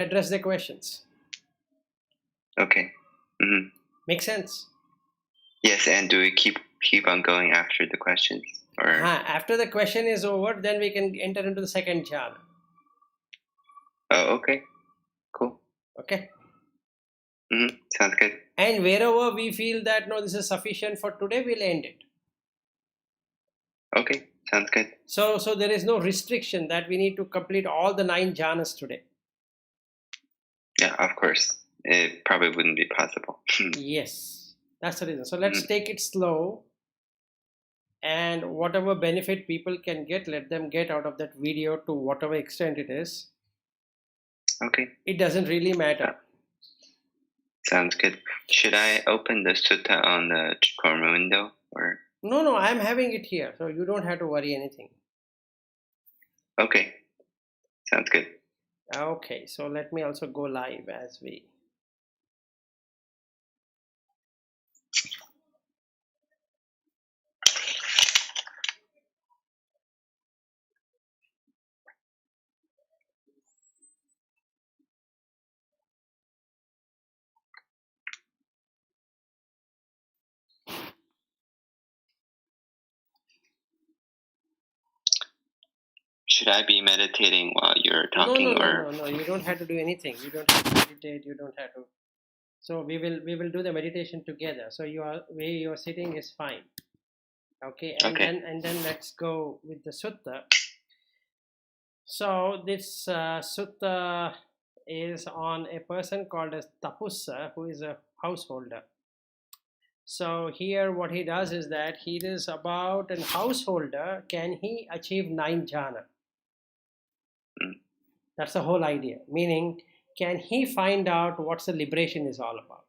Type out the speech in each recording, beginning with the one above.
address their questions. Okay. Mm-hmm. Make sense? Yes, and do we keep on going after the questions? Or After the question is over, then we can enter into the second jhana. oh, okay. Cool. Okay? Mm-hmm. Sounds good. And wherever we feel that no, this is sufficient for today, we'll end it. Okay, sounds good. So there is no restriction that we need to complete all the 9 jhanas today. Yeah, of course. It probably wouldn't be possible. Yes, that's the reason. So let's take it slow, and whatever benefit people can get, let them get out of that video to whatever extent it is. Okay. It doesn't really matter. Sounds good. Should I open the sutta on the Chrome window or? No, I'm having it here, so you don't have to worry anything. Okay, sounds good. Okay, so let me also go live as we. Should I be meditating while you're talking, No. You don't have to do anything. You don't have to meditate. You don't have to. So we will do the meditation together. So where you're sitting is fine. Okay, and then let's go with the sutta. So this sutta is on a person called as Tapussa, who is a householder. So here what he does is that he is about a householder. Can he achieve 9 jhana? That's the whole idea. Meaning, can he find out what the liberation is all about,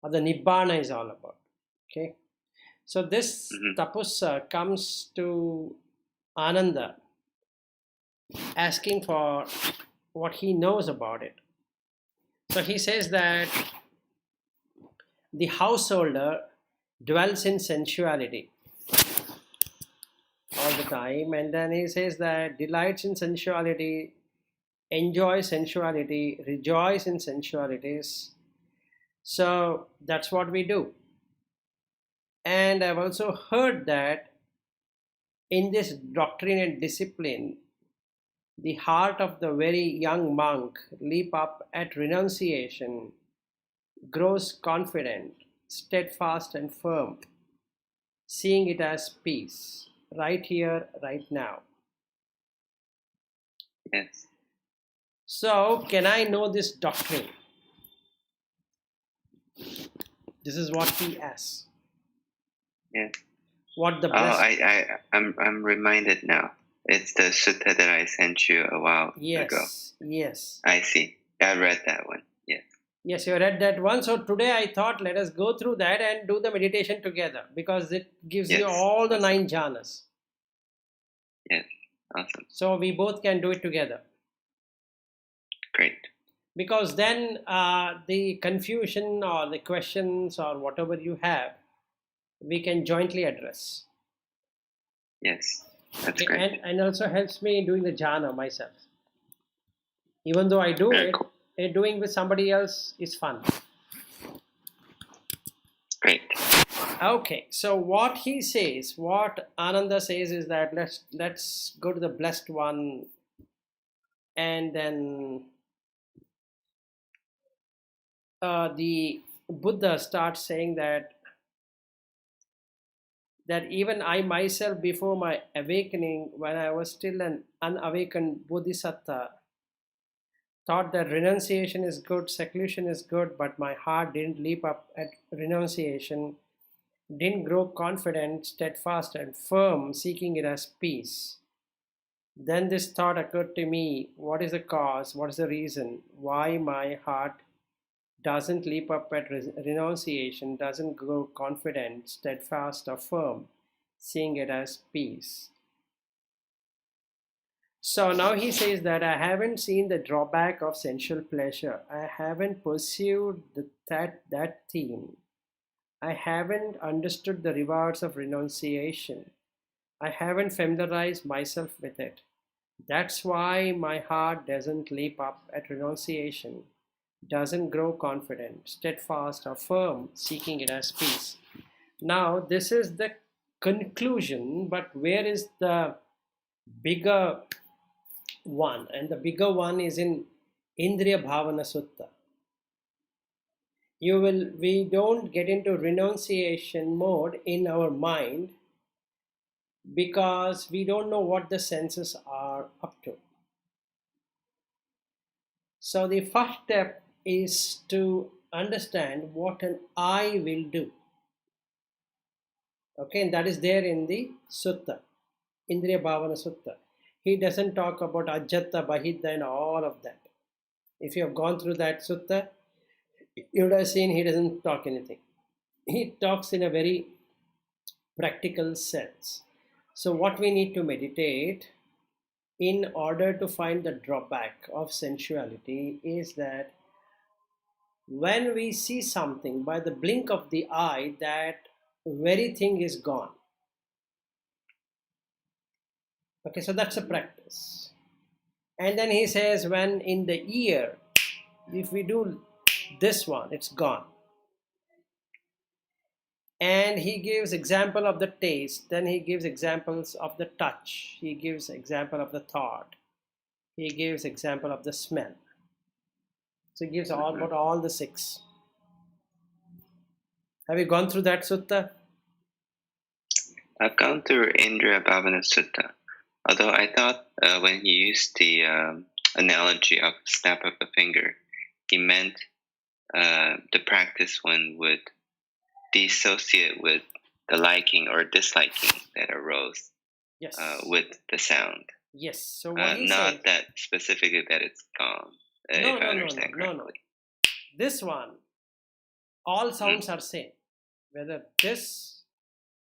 or the nibbana is all about? Okay. So this Tapussa comes to Ananda, asking for what he knows about it. So he says that the householder dwells in sensuality all the time, and then he says that delights in sensuality, enjoys sensuality, rejoice in sensualities. So that's what we do. And I've also heard that in this doctrine and discipline, the heart of the very young monk leap up at renunciation, grows confident, steadfast and firm, seeing it as peace, right here, right now. Yes. So, can I know this doctrine? This is what he asks. Yes. What the I'm reminded now. It's the sutta that I sent you a while ago. Yes. I see. I read that one. Yes. Yes, you read that one. So today I thought let us go through that and do the meditation together because it gives you all the 9 jhanas. Yes, awesome. So we both can do it together. Great. Because then the confusion or the questions or whatever you have, we can jointly address. Yes, that's great. And also helps me in doing the jhana myself. Even though I do it, doing with somebody else is fun. Great. Okay, so what he says, what Ananda says is that let's go to the blessed one, and then the Buddha starts saying that even I myself, before my awakening, when I was still an unawakened bodhisattva, thought that renunciation is good, seclusion is good, but my heart didn't leap up at renunciation, didn't grow confident, steadfast and firm, seeking it as peace. Then this thought occurred to me, what is the cause, what is the reason why my heart doesn't leap up at renunciation, doesn't grow confident, steadfast or firm, seeing it as peace. So now he says that I haven't seen the drawback of sensual pleasure. I haven't pursued that theme. I haven't understood the rewards of renunciation. I haven't familiarized myself with it. That's why my heart doesn't leap up at renunciation, doesn't grow confident, steadfast, or firm, seeking it as peace. Now, this is the conclusion, but where is the bigger one? And the bigger one is in Indriya Bhavana Sutta. We don't get into renunciation mode in our mind because we don't know what the senses are up to. So the first step is to understand what an I will do. Okay, and that is there in the sutta, Indriya Bhavana Sutta. He doesn't talk about Ajjata, Bahidha, and all of that. If you have gone through that sutta, you would have seen he doesn't talk anything. He talks in a very practical sense. So, what we need to meditate in order to find the drawback of sensuality is that when we see something by the blink of the eye, that very thing is gone. Okay, so that's a practice. And then he says, when in the ear, if we do this one, it's gone. And he gives example of the taste, then he gives examples of the touch, he gives example of the thought, he gives example of the smell. So he gives all about all the six. Have you gone through that sutta? I've gone through Indriya Bhavana Sutta, although I thought when he used the analogy of snap of a finger, he meant the practice one would dissociate with the liking or disliking that arose Yes. with the sound. Yes. So what he not says, that specifically that it's gone. If I understand correctly. No. This one, all sounds are same. Whether this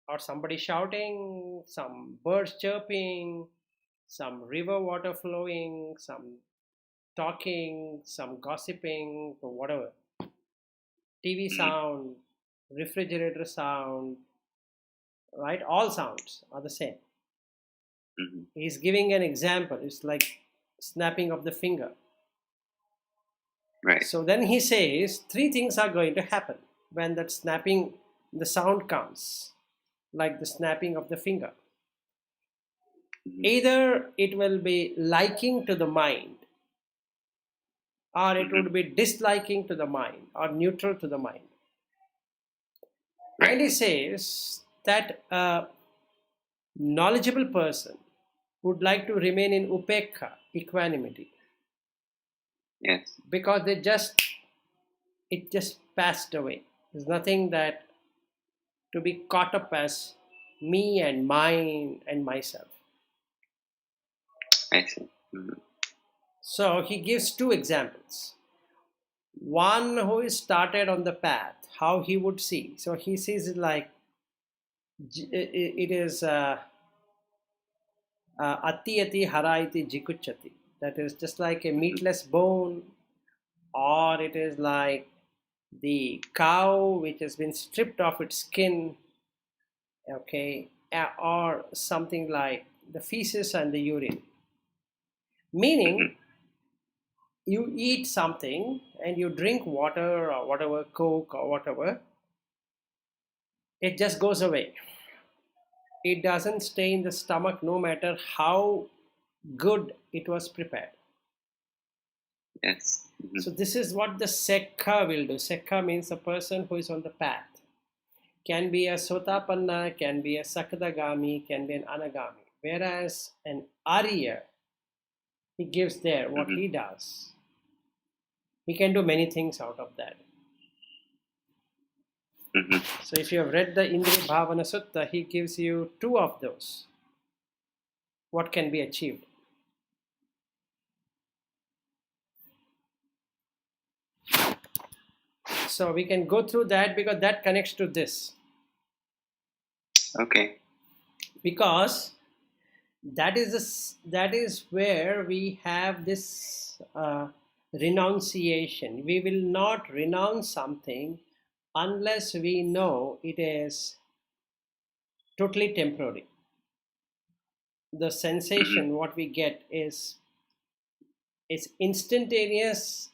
or somebody shouting, some birds chirping, some river water flowing, some talking, some gossiping, or whatever. TV sound, refrigerator sound, right? All sounds are the same. He's giving an example. It's like snapping of the finger. Right. So then he says three things are going to happen when that snapping, the sound comes, like the snapping of the finger. Either it will be liking to the mind, or it would be disliking to the mind, or neutral to the mind. Right. And he says that a knowledgeable person would like to remain in upekha, equanimity. Yes. Because it just passed away. There's nothing that to be caught up as me and mine and myself. I see. So he gives two examples. One who is started on the path, how he would see. So he sees it like it is ati ati haraiti jikuchati. That is just like a meatless bone, or it is like the cow which has been stripped of its skin, okay, or something like the feces and the urine. Meaning, you eat something and you drink water or whatever, Coke or whatever, it just goes away. It doesn't stay in the stomach no matter how good it was prepared. Yes. So this is what the Sekha will do. Sekha means a person who is on the path. Can be a Sotapanna, can be a Sakadagami, can be an Anagami. Whereas an Arya, he gives there what he does. He can do many things out of that. So if you have read the Indriya Bhavana Sutta, he gives you two of those. What can be achieved? So we can go through that because that connects to this. Okay. Because that is where we have this renunciation. We will not renounce something unless we know it is totally temporary. the sensation what we get is instantaneous,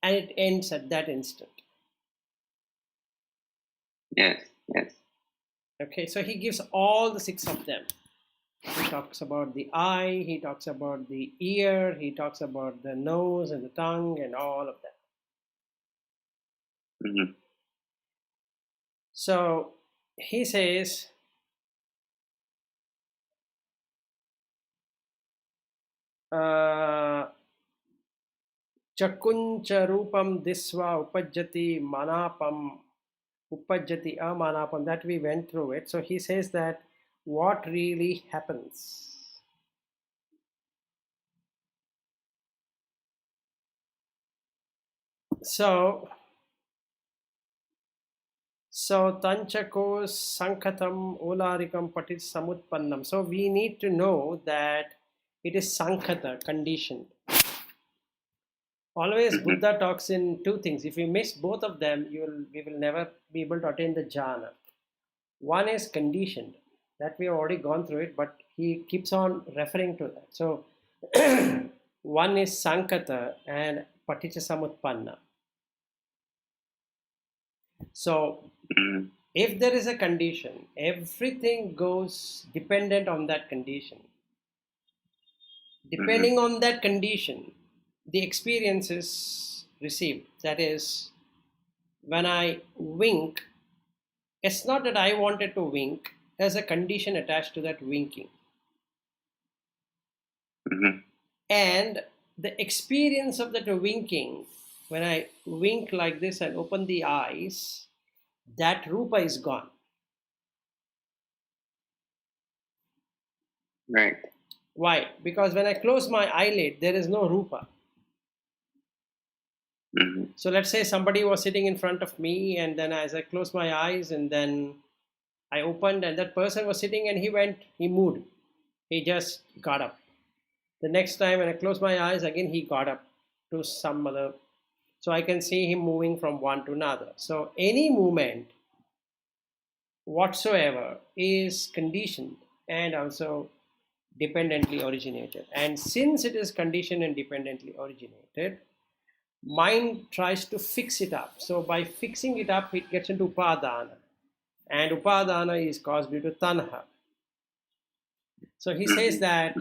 and it ends at that instant. Yes, yes. Okay, so he gives all the 6 of them. He talks about the eye, he talks about the ear, he talks about the nose and the tongue and all of that. Mm-hmm. So he says, Chakuncha rupam diswa upajjati manapam upajjati amanapam, that we went through it. So he says that what really happens. So tanchako sankhatam olarikam patit samutpannam. So we need to know that it is sankhata, conditioned. Always Mm-hmm. Buddha talks in 2 things. If you miss both of them, we will never be able to attain the jhana. One is conditioned, that we have already gone through it, but he keeps on referring to that. So one is sankhata and paticca samutpanna. So Mm-hmm. if there is a condition, everything goes dependent on that condition. Depending on that condition, the experience is received. That is, when I wink, it's not that I wanted to wink, there's a condition attached to that winking. Mm-hmm. And the experience of that winking, when I wink like this and open the eyes, that rupa is gone. Right. Why? Because when I close my eyelid, there is no rupa. Mm-hmm. So let's say somebody was sitting in front of me, and then as I closed my eyes and then I opened, and that person was sitting and he moved. He just got up. The next time when I closed my eyes, again he got up to some other. So I can see him moving from one to another. So any movement whatsoever is conditioned and also dependently originated. And since it is conditioned and dependently originated, mind tries to fix it up. So by fixing it up, it gets into upadana. And upadana is caused due to tanha. So he says that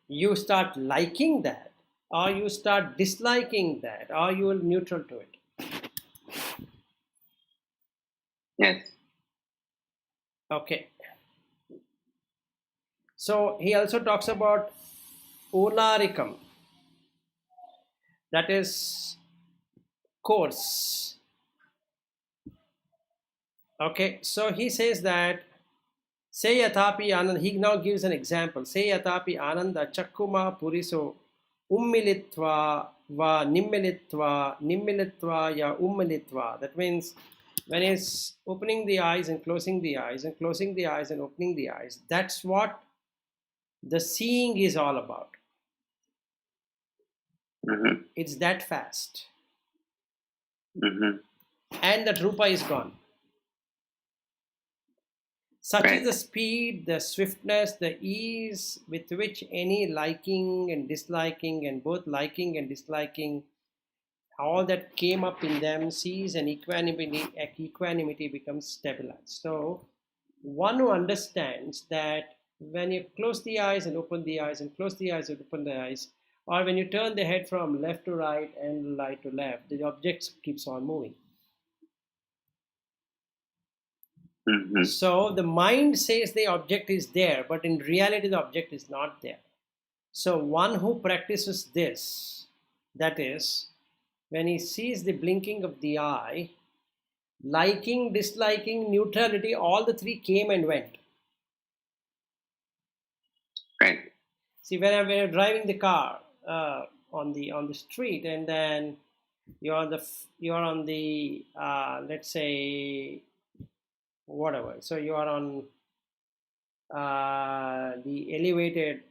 you start liking that, or you start disliking that, or you will neutral to it. Yes. Okay. So he also talks about olarikam, that is coarse. Okay, so he says that say yatapi anand, he now gives an example. Say yatapi ananda chakkuma puriso ummilitva va nimmilitva ya ummilitva. That means when he's opening the eyes and closing the eyes and closing the eyes and opening the eyes, that's what the seeing is all about. Mm-hmm. It's that fast. Mm-hmm. And that rupa is gone. Such Right. is the speed, the swiftness, the ease with which any liking and disliking, and both liking and disliking, all that came up in them cease, and equanimity becomes stabilized. So one who understands that when you close the eyes and open the eyes and close the eyes and open the eyes, or when you turn the head from left to right and right to left, the object keeps on moving. Mm-hmm. So the mind says the object is there, but in reality the object is not there. So one who practices this, that is, when he sees the blinking of the eye, liking, disliking, neutrality, all the 3 came and went. Right. See, when you're driving the car on the street, and then you're on the let's say whatever. So you are on the elevated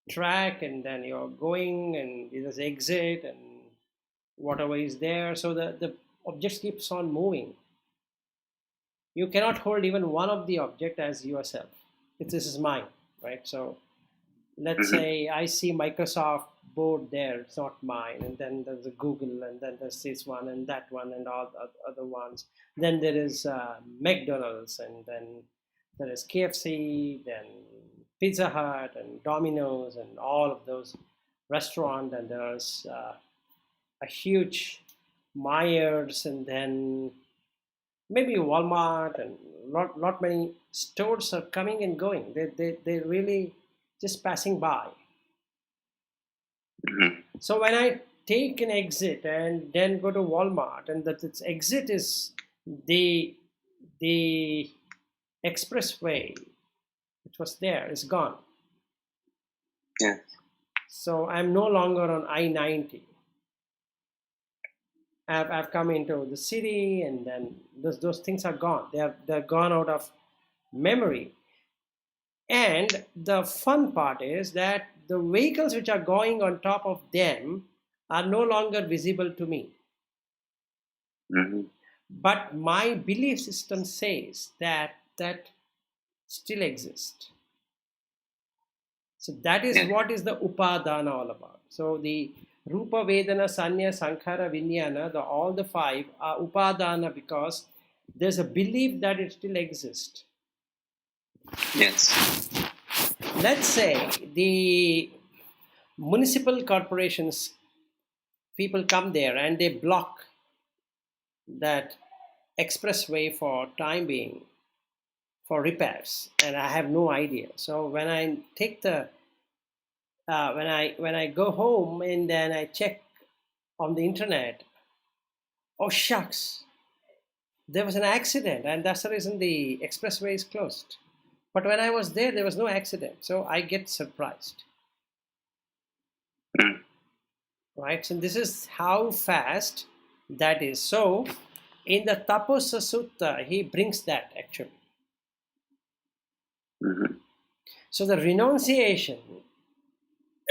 track, and then you're going, and there's exit and whatever is there. So the object keeps on moving. You cannot hold even one of the object as yourself. This is mine. right? So let's say I see Microsoft board there, it's not mine, and then there's a Google, and then there's this one and that one and all the other ones. Then there is McDonald's, and then there is KFC, then Pizza Hut and Domino's and all of those restaurants, and there's a huge Myers, and then maybe Walmart, and lot many stores are coming and going. They really just passing by. So when I take an exit and then go to Walmart, and that its exit is the expressway, which was there, is gone. Yeah. So I'm no longer on I-90. I've come into the city, and then those things are gone. They're gone out of memory. And the fun part is that the vehicles which are going on top of them are no longer visible to me. But my belief system says that still exists. So that is what is the upadana all about. So the Rupa, Vedana, Sanya, Sankhara, Vijnana, all the five are upadana because there's a belief that it still exists. Yes. Let's say the municipal corporations, people come there and they block that expressway for time being for repairs, and I have no idea. So when I take the when I go home and then I check on the internet, oh shucks, there was an accident, and that's the reason the expressway is closed. But when I was there was no accident, so I get surprised. Right? So this is how fast that is. So in the Tapussa Sutta, he brings that actually. So the renunciation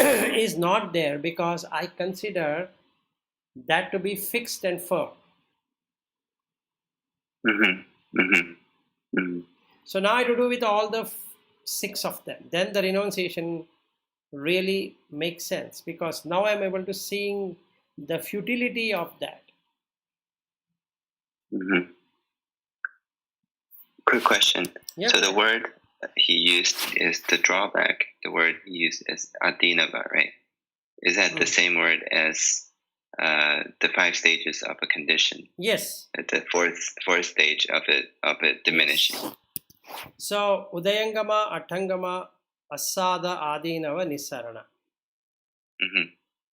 is not there because I consider that to be fixed and firm. So now I have to do with all the 6 of them. Then the renunciation really makes sense because now I'm able to see the futility of that. Quick question. Yeah. So the word he used is the drawback. The word he used is adinava, right? Is that the same word as the 5 stages of a condition? Yes. The fourth stage of it diminishing. So Udayangama, Atthangama, Asada, Adinava, Nissarana.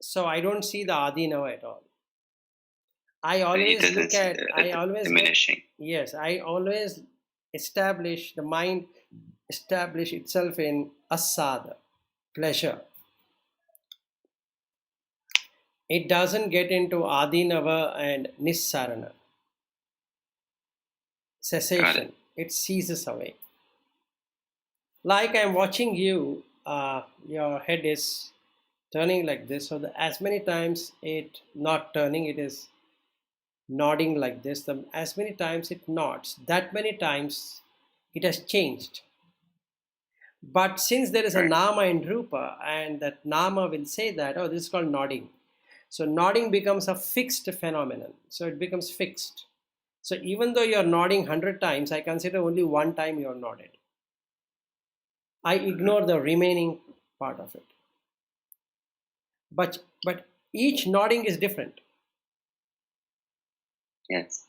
So I don't see the Adinava at all. I always look at diminishing. Yes, I always establish the mind establish itself in asada, pleasure. It doesn't get into adinava and nissarana, cessation. It ceases away. Like I'm watching you, your head is turning like this, so as many times it not turning, it is nodding like this. As many times it nods, that many times it has changed. But since there is a nama in rupa, and that nama will say that, oh, this is called nodding. So nodding becomes a fixed phenomenon. So it becomes fixed. So even though you're nodding 100 times, I consider only one time you're nodded. I ignore the remaining part of it. But each nodding is different. Yes.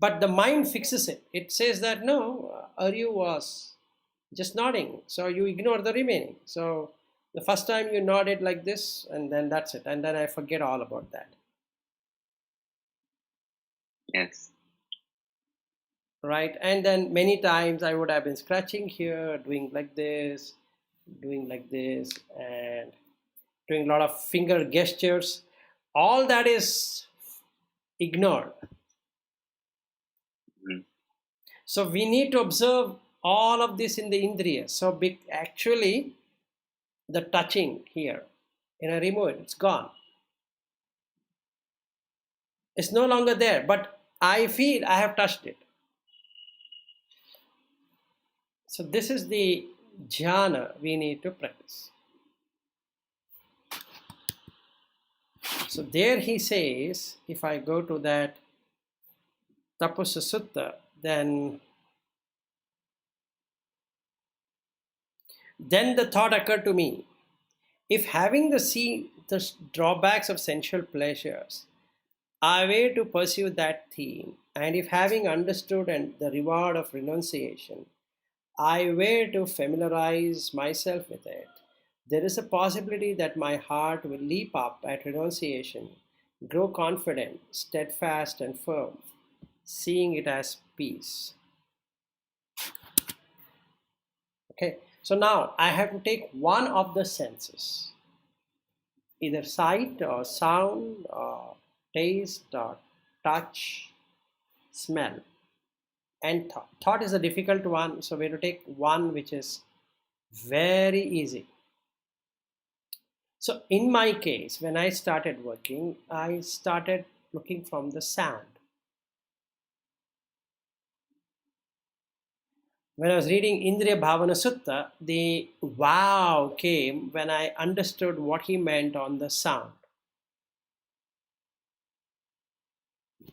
But the mind fixes it. It says that no, Aryu was just nodding. So you ignore the remaining. So the first time you nodded like this, and then that's it. And then I forget all about that. Yes. Right? And then many times I would have been scratching here, doing like this, and doing a lot of finger gestures. All that is ignored. So we need to observe all of this in the indriya. So actually, the touching here, I remove it, it's gone. It's no longer there, but I feel I have touched it. So this is the jhana we need to practice. So there he says, if I go to that Tapussa Sutta, then the thought occurred to me, if having the drawbacks of sensual pleasures, I were to pursue that theme, and if having understood and the reward of renunciation, I were to familiarize myself with it, there is a possibility that my heart will leap up at renunciation, grow confident, steadfast, and firm, seeing it as peace. Okay, so now I have to take one of the senses, either sight or sound or taste or touch, smell, and thought. Thought is a difficult one, so we have to take one which is very easy. So in my case, when I started working, I started looking from the sound. When I was reading Indriya Bhavana Sutta, the wow came when I understood what he meant on the sound.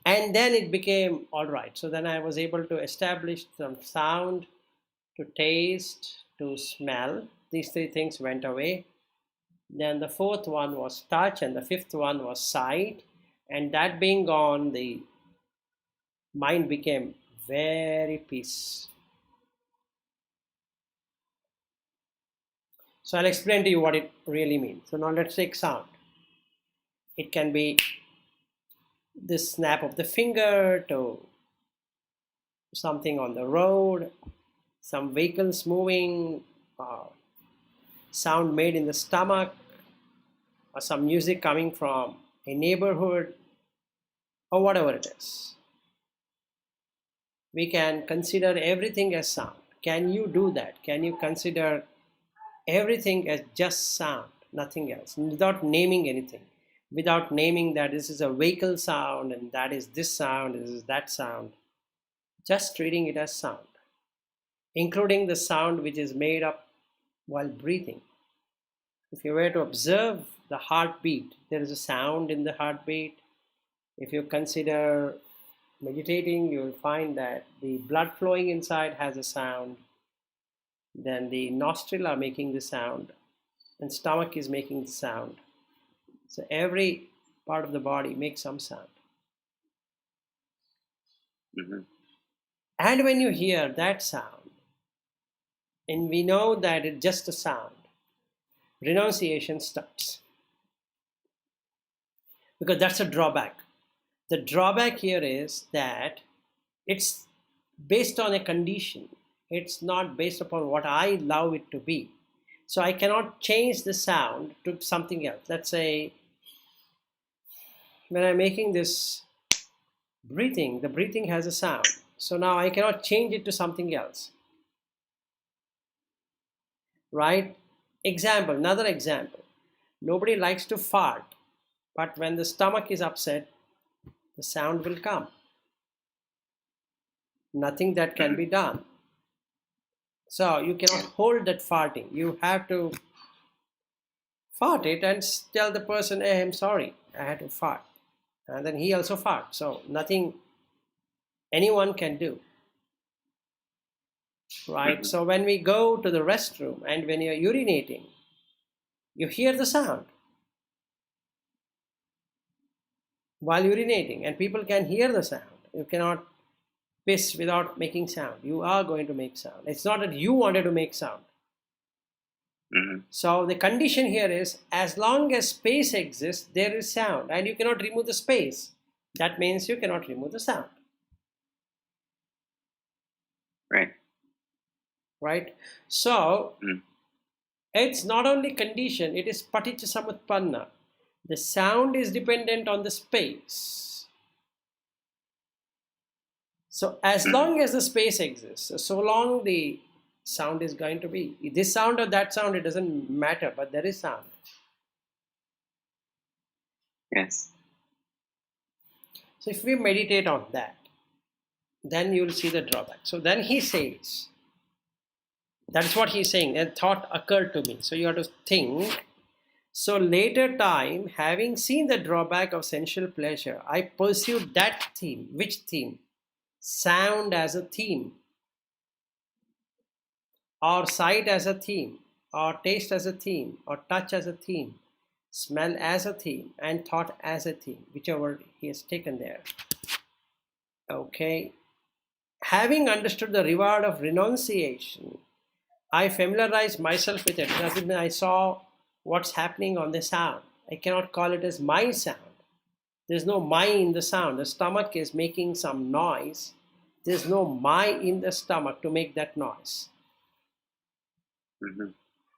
And then it became all right. So then I was able to establish some sound, to taste, to smell. These three things went away. Then the fourth one was touch, and the fifth one was sight. And that being gone, the mind became very peace. So I'll explain to you what it really means. So now let's take sound. It can be the snap of the finger to something on the road, some vehicles moving, sound made in the stomach, or some music coming from a neighborhood, or whatever it is. We can consider everything as sound. Can you do that? Can you consider everything as just sound, nothing else, without naming anything? Without naming that this is a vehicle sound and that is this sound, this is that sound. Just treating it as sound, including the sound which is made up while breathing. If you were to observe the heartbeat, there is a sound in the heartbeat. If you consider meditating, you will find that the blood flowing inside has a sound. Then the nostril are making the sound, and stomach is making the sound. So every part of the body makes some sound. Mm-hmm. And when you hear that sound, and we know that it's just a sound, renunciation starts. Because that's a drawback. The drawback here is that it's based on a condition. It's not based upon what I allow it to be. So I cannot change the sound to something else. Let's say when I'm making this breathing, the breathing has a sound. So now I cannot change it to something else. Right? Example, another example. Nobody likes to fart, but when the stomach is upset, the sound will come. Nothing that can be done. So you cannot hold that farting. You have to fart it and tell the person, hey, I'm sorry, I had to fart. And then he also farts. So nothing anyone can do. Right? So when we go to the restroom and when you're urinating, you hear the sound while urinating, and people can hear the sound. You cannot piss without making sound. You are going to make sound. It's not that you wanted to make sound. Mm-hmm. So the condition here is, as long as space exists, there is sound, and you cannot remove the space. That means you cannot remove the sound. Right. Right? So it's not only condition, it is paticca samutpanna. The sound is dependent on the space. So as long as the space exists, so long the sound is going to be. This sound or that sound, it doesn't matter, but there is sound. Yes. So if we meditate on that, then you'll see the drawback. So then he says, That's what he's saying. A thought occurred to me. So you have to think. So later time, having seen the drawback of sensual pleasure, I pursued that theme. Which theme? Sound as a theme, or sight as a theme, or taste as a theme, or touch as a theme, smell as a theme, and thought as a theme, whichever he has taken there. Okay. Having understood the reward of renunciation, I familiarized myself with it. Doesn't mean I saw what's happening on the sound. I cannot call it as my sound. There's no my in the sound. The stomach is making some noise. There's no my in the stomach to make that noise. Mm-hmm.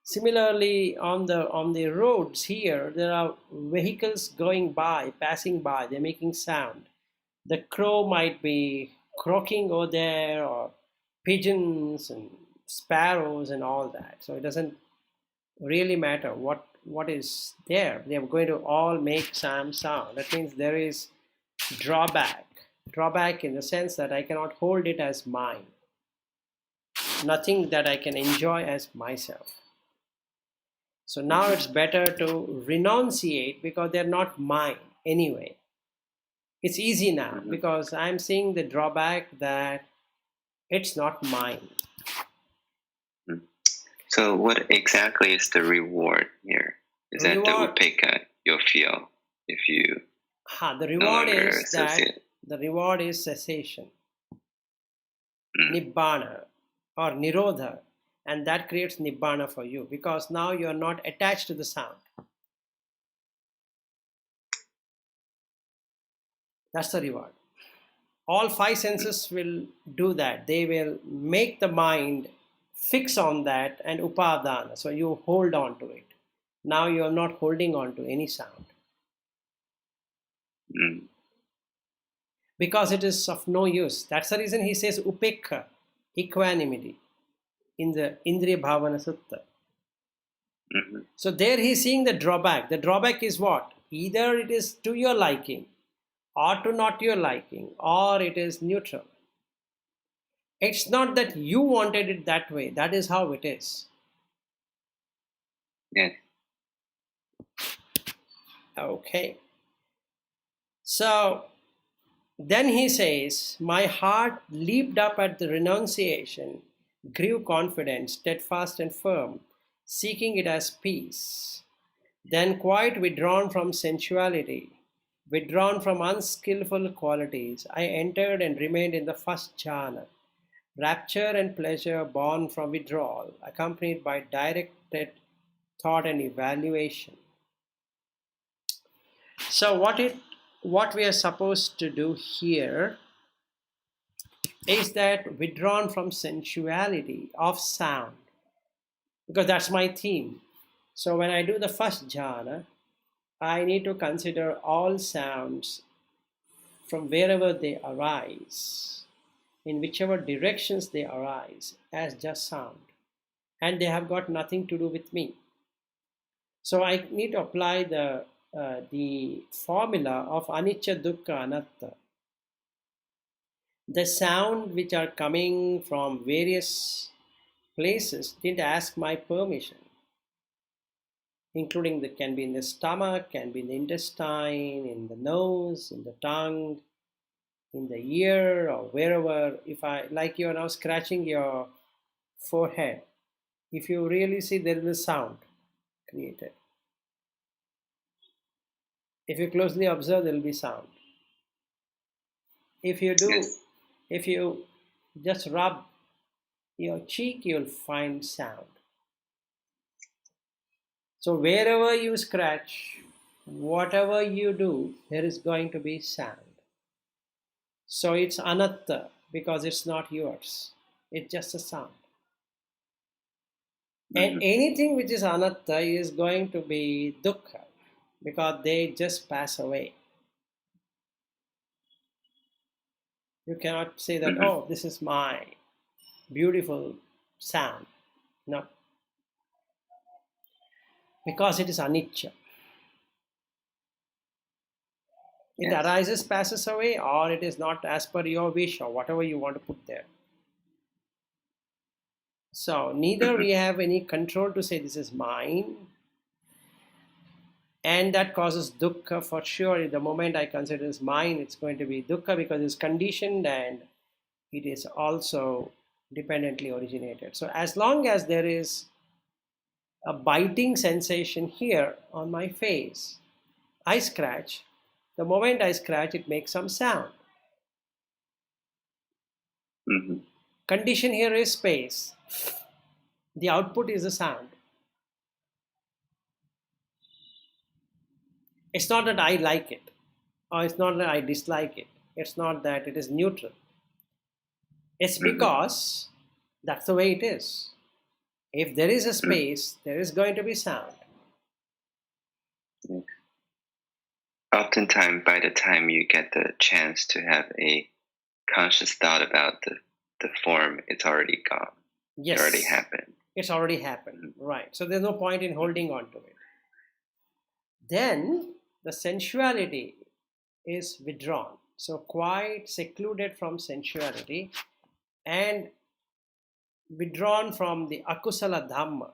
Similarly, on the roads here, there are vehicles going by, passing by. They're making sound. The crow might be croaking over there, or pigeons and sparrows and all that. So it doesn't really matter what is there. They are going to all make some sound. That means there is drawback in the sense that I cannot hold it as mine, nothing that I can enjoy as myself. So now it's better to renunciate because they're not mine anyway. It's easy now because I'm seeing the drawback that it's not mine. So what exactly is the reward here? Is that the upekkha you'll feel if you the reward is that the reward is cessation, nibbana or nirodha, and that creates nibbana for you because now you are not attached to the sound. That's the reward. All five senses will do that. They will make the mind fix on that and upadana. So you hold on to it. Now you are not holding on to any sound. Because it is of no use. That's the reason he says upekkha, equanimity, in the Indriya Bhavana Sutta. So there he's seeing the drawback. The drawback is what? Either it is to your liking, or to not your liking, or it is neutral. It's not that you wanted it that way. That is how it is. Yes. Okay. So then he says, my heart leaped up at the renunciation, grew confident, steadfast and firm, seeking it as peace. Then quite withdrawn from sensuality, withdrawn from unskillful qualities, I entered and remained in the first jhana. Rapture and pleasure born from withdrawal, accompanied by directed thought and evaluation. So what we are supposed to do here is that withdrawn from sensuality of sound, because that's my theme. So when I do the first jhana, I need to consider all sounds from wherever they arise, in whichever directions they arise, as just sound, and they have got nothing to do with me. So I need to apply the formula of anicca, dukkha, anatta. The sound which are coming from various places didn't ask my permission, including that can be in the stomach, can be in the intestine, in the nose, in the tongue, in the ear, or wherever. If I, like you are now scratching your forehead, if you really see, there is a sound created. If you closely observe, there will be sound. If you do, if you just rub your cheek, you'll find sound. So wherever you scratch, whatever you do, there is going to be sound. So it's anatta because it's not yours. It's just a sound. And anything which is anatta is going to be dukkha because they just pass away. You cannot say that, oh, this is my beautiful sound. No. Because it is anicca. It arises, passes away, or it is not as per your wish or whatever you want to put there. So neither we have any control to say this is mine, and that causes dukkha for sure. The moment I consider it as mine, it's going to be dukkha because it's conditioned and it is also dependently originated. So as long as there is a biting sensation here on my face, I scratch. The moment I scratch, it makes some sound. Mm-hmm. Condition here is space. The output is the sound. It's not that I like it, or it's not that I dislike it. It's not that it is neutral. It's Mm-hmm. because that's the way it is. If there is a space, there is going to be sound. Oftentimes, by the time you get the chance to have a conscious thought about the form, it's already gone. Yes. It already happened. It's already happened, right. So there's no point in holding on to it. Then the sensuality is withdrawn. So quite secluded from sensuality and withdrawn from the akusala dhamma.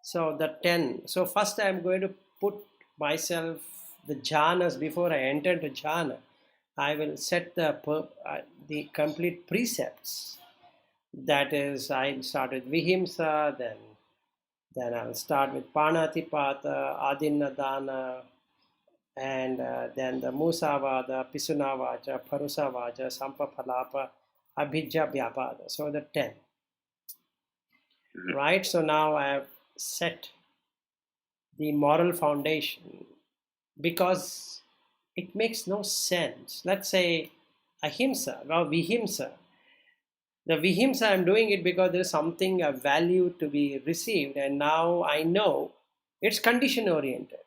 So the 10. So first I'm going to put myself the jhanas before I enter to jhana. I will set the complete precepts. That is, I'll start with vihimsa, then I'll start with panatipata, adinadana, and then the musavada, pisunavaja, parusavaja, sampapalapa, abhijja vyapada. So the 10. Mm-hmm. Right? So now I have set the moral foundation because it makes no sense. Let's say ahimsa or vihimsa. The vihimsa, I'm doing it because there's something of value to be received, and now I know it's condition oriented.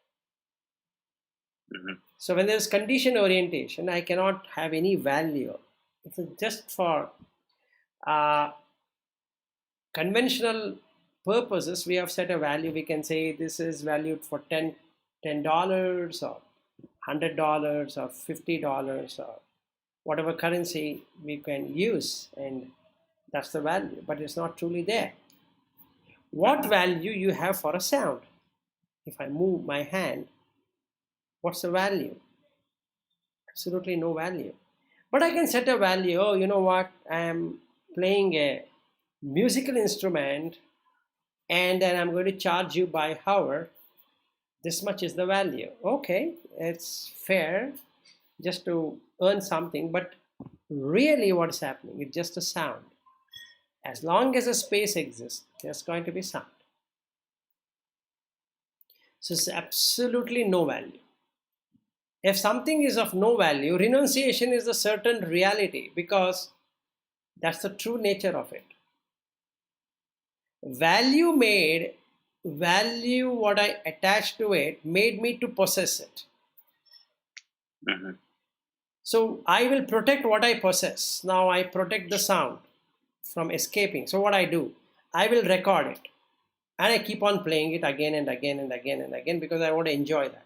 Mm-hmm. So when there's condition orientation, I cannot have any value. It's just for conventional purposes. We have set a value. We can say this is valued for $10 or $100 or $50 or whatever currency we can use, and that's the value, but it's not truly there. What value you have for a sound? If I move my hand, what's the value? Absolutely no value. But I can set a value. Oh, you know what? I'm playing a musical instrument and then I'm going to charge you by hour. This much is the value. Okay, it's fair just to earn something, but really what's happening? It's just a sound. As long as a space exists, there's going to be sound. So it's absolutely no value. If something is of no value, renunciation is a certain reality because that's the true nature of it. Value what I attached to it made me to possess it. Mm-hmm. So I will protect what I possess. Now I protect the sound from escaping. So what I do, I will record it and I keep on playing it again and again and again and again because I want to enjoy that.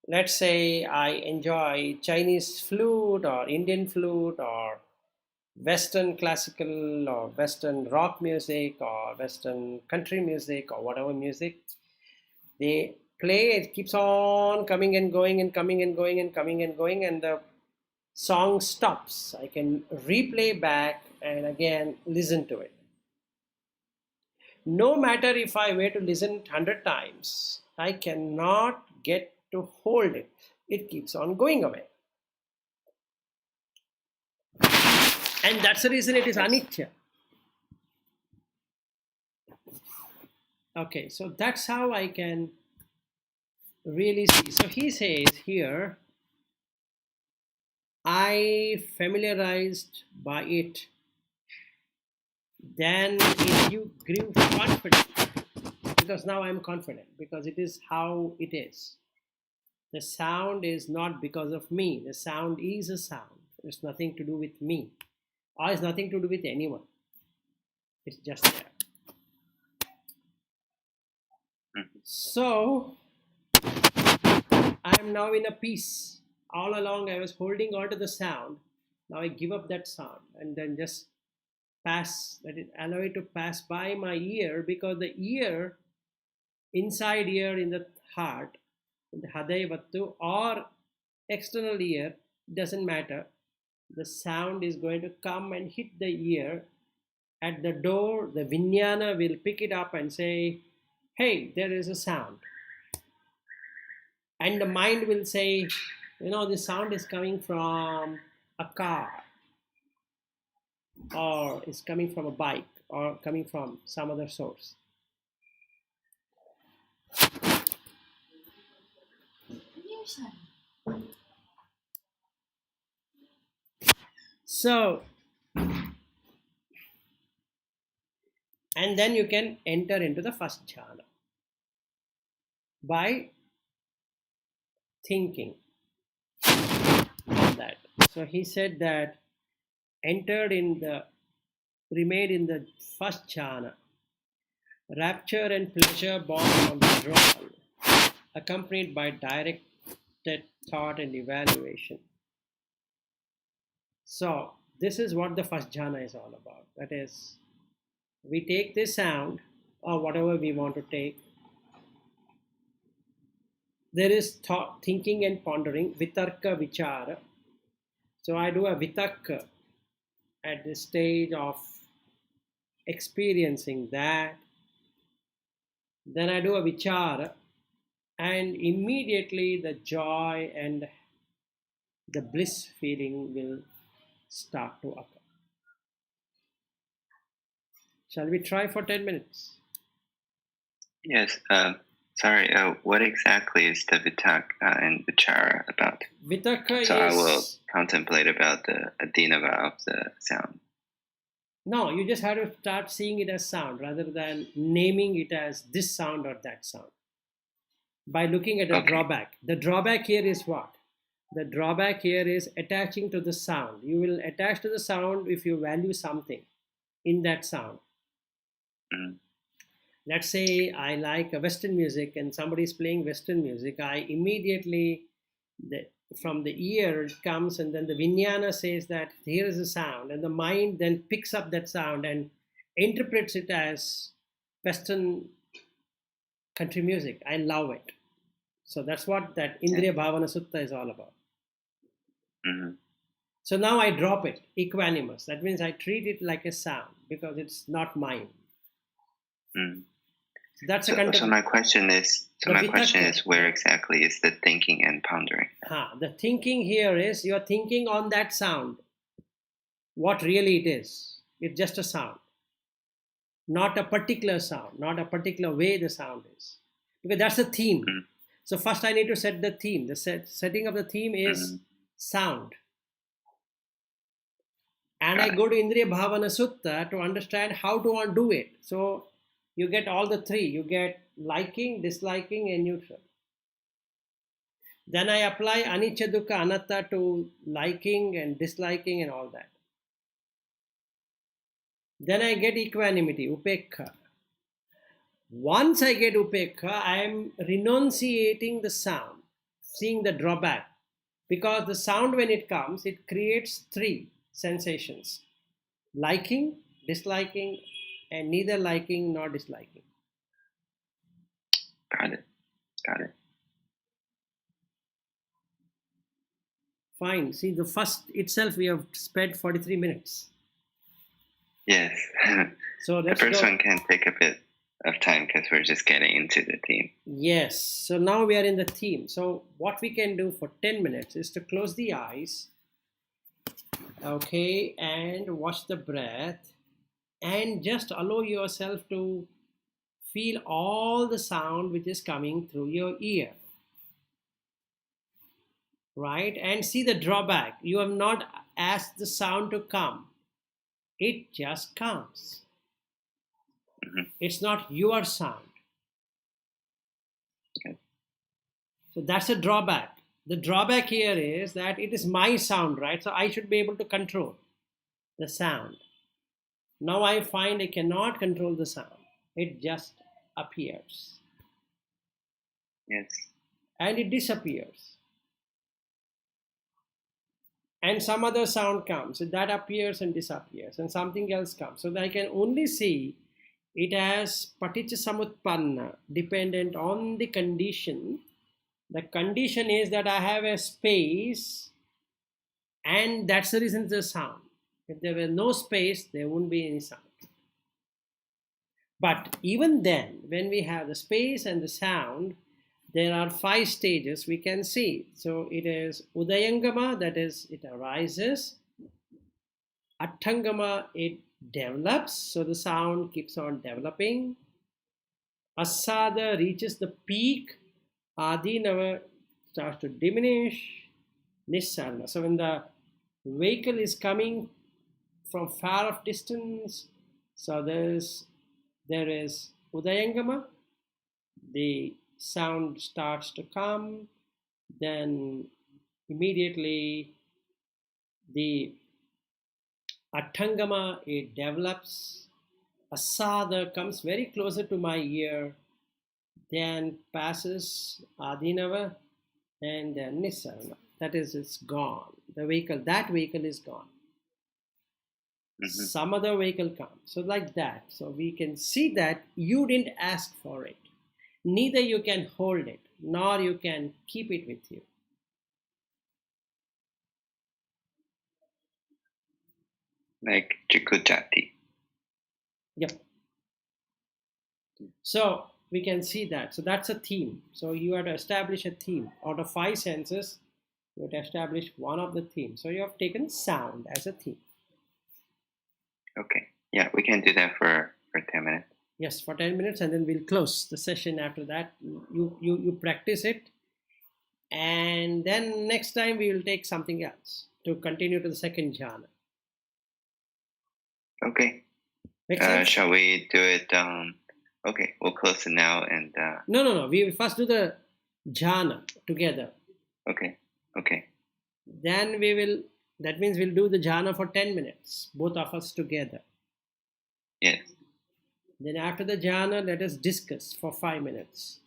Let's say I enjoy Chinese flute or Indian flute or Western classical or Western rock music or Western country music or whatever music. They play, it keeps on coming and going and coming and going and coming and going, and the song stops. I can replay back and again listen to it. No matter if I were to listen 100 times, I cannot get to hold it. It keeps on going away. And that's the reason it is anitya. Okay, so that's how I can really see. So he says here, I familiarized by it. Then you grew confident because now I'm confident because it is how it is. The sound is not because of me. The sound is a sound. It's nothing to do with me, or it's nothing to do with anyone. It's just there. So I'm now in a peace. All along I was holding on to the sound. Now I give up that sound and then just pass, that is, allow it to pass by my ear, because the ear, inside ear in the heart, in the Hadaivattu, or external ear, doesn't matter. The sound is going to come and hit the ear. At the door, the Vijnana will pick it up and say, hey, there is a sound. And the mind will say, this sound is coming from a car, or is coming from a bike, or coming from some other source. So, and then you can enter into the first jhana by thinking on that. So he said that remained in the first jhana, rapture and pleasure born from withdrawal, accompanied by directed thought and evaluation. So this is what the first jhana is all about. That is, we take this sound, or whatever we want to take. There is thought, thinking and pondering, vitarka vichara. So I do a vitarka at the stage of experiencing that. Then I do a vichara, and immediately the joy and the bliss feeling will start to occur. Shall we try for 10 minutes? Yes. Sorry, what exactly is the vitak and vichara about? Vitarka So is... I will contemplate about the adinava of the sound. No, you just have to start seeing it as sound rather than naming it as this sound or that sound. By looking at a drawback. The drawback here is what? The drawback here is attaching to the sound. You will attach to the sound if you value something in that sound. Mm. Let's say I like Western music and somebody is playing Western music. I immediately, from the ear it comes, and then the Vijnana says that here is a sound, and the mind then picks up that sound and interprets it as Western country music. I love it. So that's what that Indriya Bhavana Sutta is all about. Mm-hmm. So now I drop it, equanimous. That means I treat it like a sound because it's not mine. Mm. So that's so my question is, where exactly is the thinking and pondering? The thinking here is you're thinking on that sound. What really it is. It's just a sound. Not a particular sound, not a particular way the sound is. Because that's the theme. Mm. So first I need to set the theme. The setting of the theme is sound. And I go to Indriya Bhavana Sutta to understand how to undo it. So you get all the three. You get liking, disliking, and neutral. Then I apply anicca, dukkha, anatta to liking and disliking and all that. Then I get equanimity, upekha. Once I get upekha, I am renunciating the sound, seeing the drawback. Because the sound, when it comes, it creates three sensations: liking, disliking, and neither liking nor disliking. Got it. Fine. See, the first itself we have spent 43 minutes. Yes. So the first one can take a bit of time because we're just getting into the theme. Yes. So now we are in the theme. So what we can do for 10 minutes is to close the eyes, okay, and watch the breath, and just allow yourself to feel all the sound which is coming through your ear. Right? And see the drawback. You have not asked the sound to come. It just comes. Mm-hmm. It's not your sound. Okay. So that's a drawback. The drawback here is that it is my sound, right? So I should be able to control the sound. Now I find I cannot control the sound. It just appears. Yes. And it disappears. and some other sound comes, so that appears and disappears, and something else comes. So I can only see it as paticca samutpanna, dependent on the condition. The condition is that I have a space, and that's the reason it's a sound. If there were no space, there wouldn't be any sound. But even then, when we have the space and the sound, there are 5 stages we can see. So it is Udayangama, that is, it arises. Attangama, it develops, so the sound keeps on developing. Asada reaches the peak. Adinava starts to diminish. Nissarana. So when the vehicle is coming from far off distance, so there is Udayangama, the sound starts to come, then immediately the Attangama, it develops. Asada comes very closer to my ear, then passes Adinava, and then Nissarana. That is, it's gone. That vehicle is gone. Some other vehicle comes. So like that. So we can see that you didn't ask for it. Neither you can hold it, nor you can keep it with you. Like Chikujati. Yep. So we can see that. So that's a theme. So you have to establish a theme. Out of 5 senses, you have to establish one of the themes. So you have taken sound as a theme. Okay. Yeah, we can do that for 10 minutes. Yes, for 10 minutes, and then we'll close the session after that. You practice it, and then next time we will take something else to continue to the second jhana. Okay. Shall we do it? Okay, we'll close it now and. No. We will first do the jhana together. Okay. Then we will. That means we'll do the jhana for 10 minutes, both of us together. Yes. Then after the jhana, let us discuss for 5 minutes.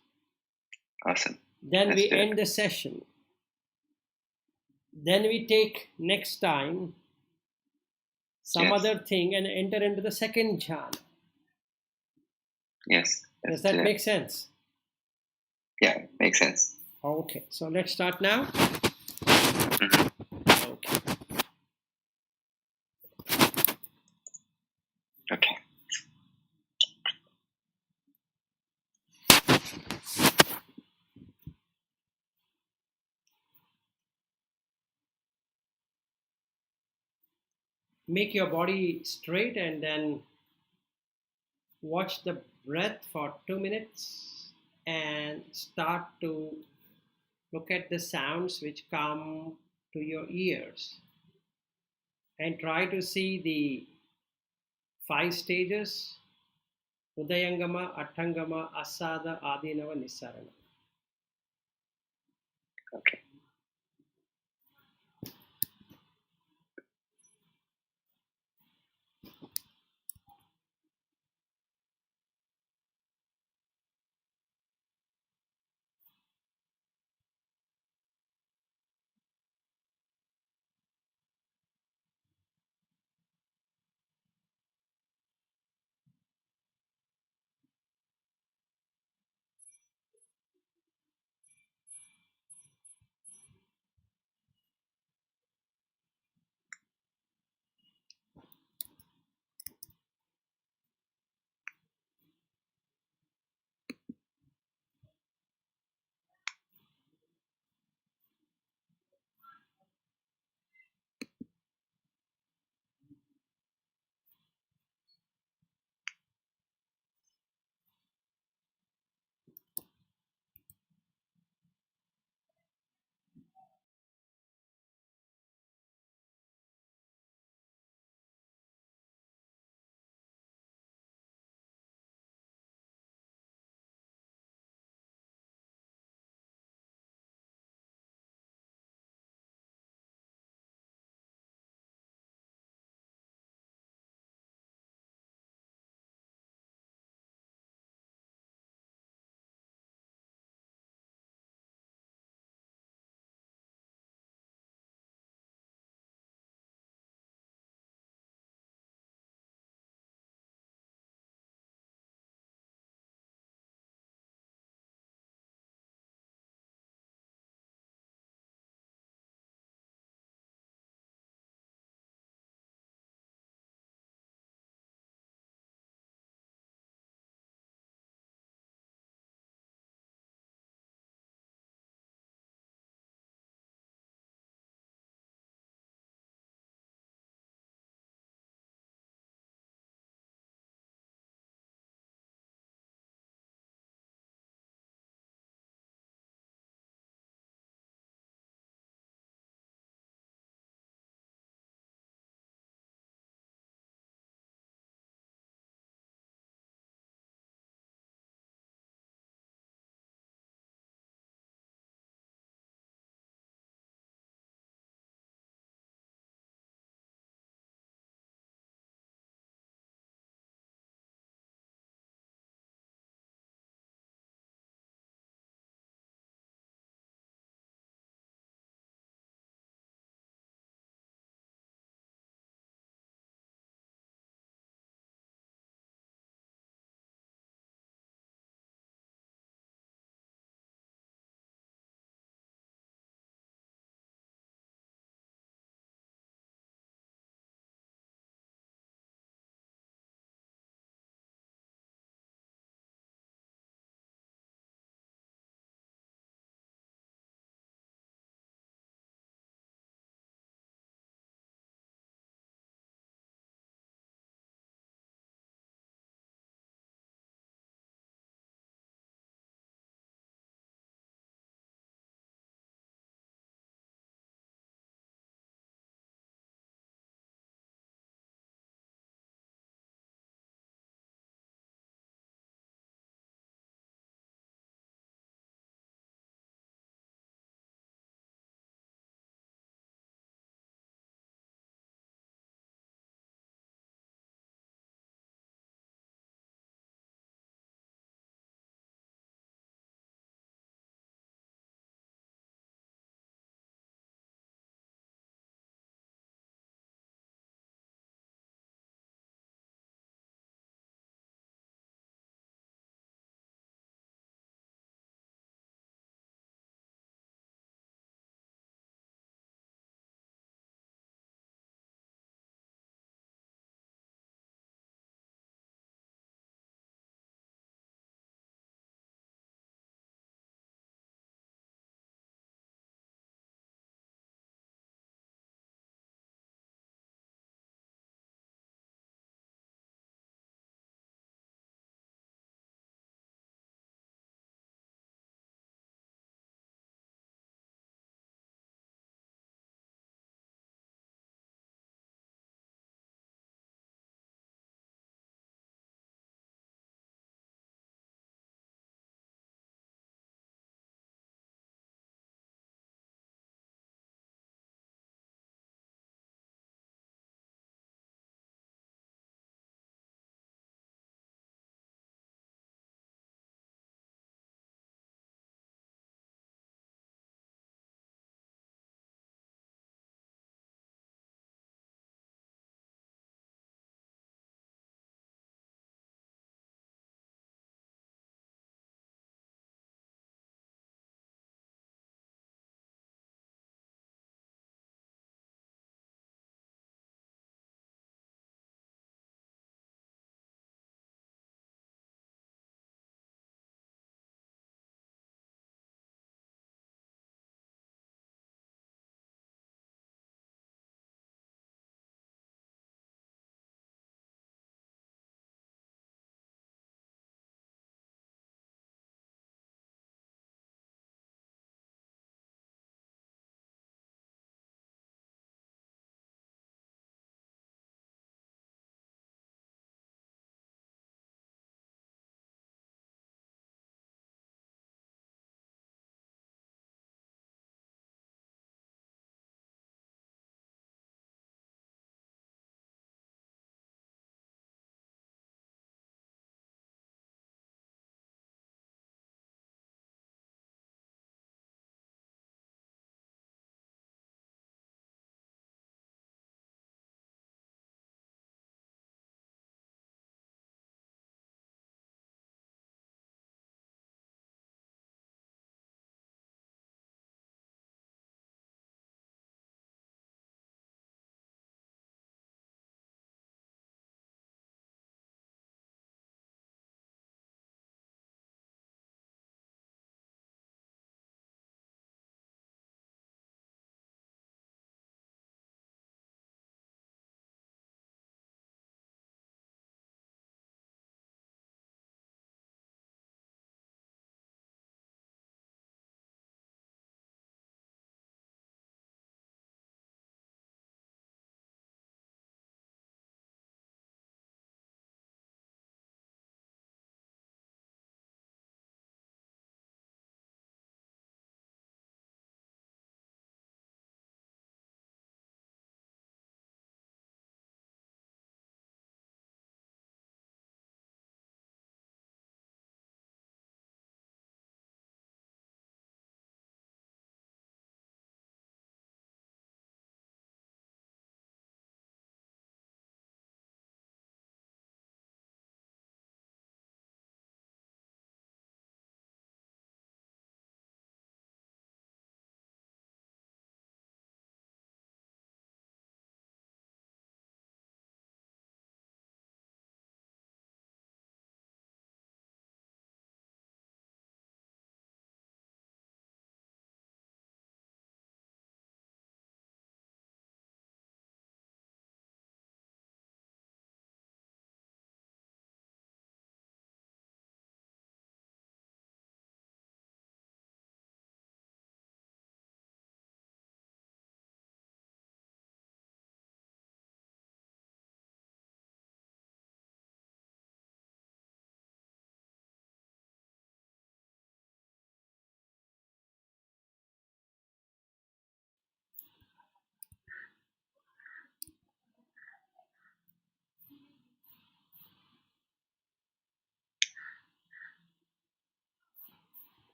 Awesome. Then we end the session. Then we take next time some other thing and enter into the second jhana. Yes. Does that make sense? Yeah, makes sense. Okay, so let's start now. Okay. Okay. Make your body straight and then watch the breath for 2 minutes and start to look at the sounds which come to your ears, and try to see the 5 stages: Udayangama, Attangama, Asada, Adinava, Nissarana. Okay.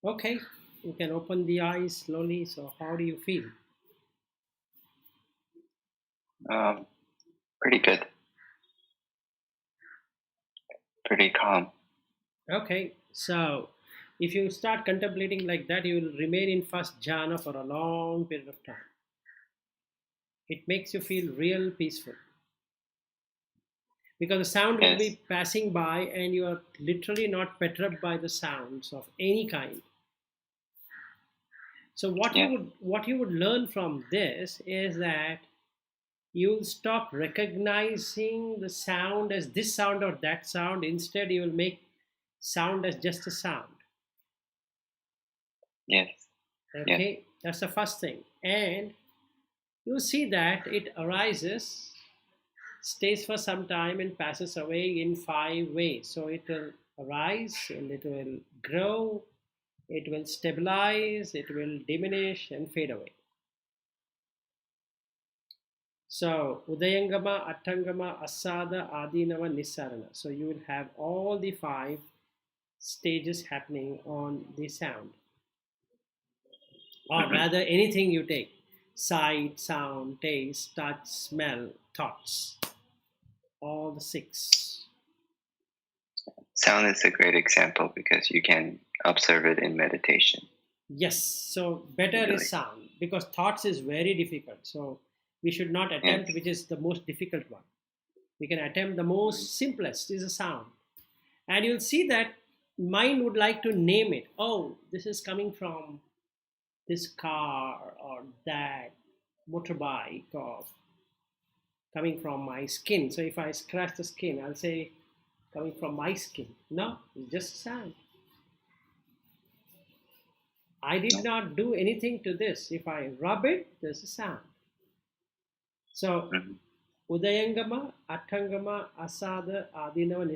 Okay, you can open the eyes slowly. So, how do you feel? Pretty good. Pretty calm. Okay, so if you start contemplating like that, you will remain in first jhana for a long period of time. It makes you feel real peaceful because the sound will Yes. be passing by and you are literally not perturbed by the sounds of any kind. So Yeah. what you would learn from this is that you'll stop recognizing the sound as this sound or that sound. Instead, you will make sound as just a sound. Yes. Yes. Okay, that's the first thing. And you see that it arises, stays for some time, and passes away in five ways. So it will arise and it will grow, it will stabilize, it will diminish and fade away. So Udayangama, Attangama, Asada, Adinava, Nisarana. So you will have all the five stages happening on the sound, or Mhm. rather anything you take: sight, sound, taste, touch, smell, thoughts, all the six. Sound is a great example because you can observe it in meditation Yes, so better is easily. sound because thoughts is very difficult. So we should not Yes. attempt which is the most difficult one. We can attempt the Mhm. most simplest is a sound. And you'll see that mind would like to name it. Oh, this is coming from this car or that motorbike or coming from my skin. So if I scratch the skin, I'll say coming from my skin. No, it's just sound. I did not do anything to this. If I rub it, there's a sound. So Mhm. Udayangama, Attangama, Asada, Adinava,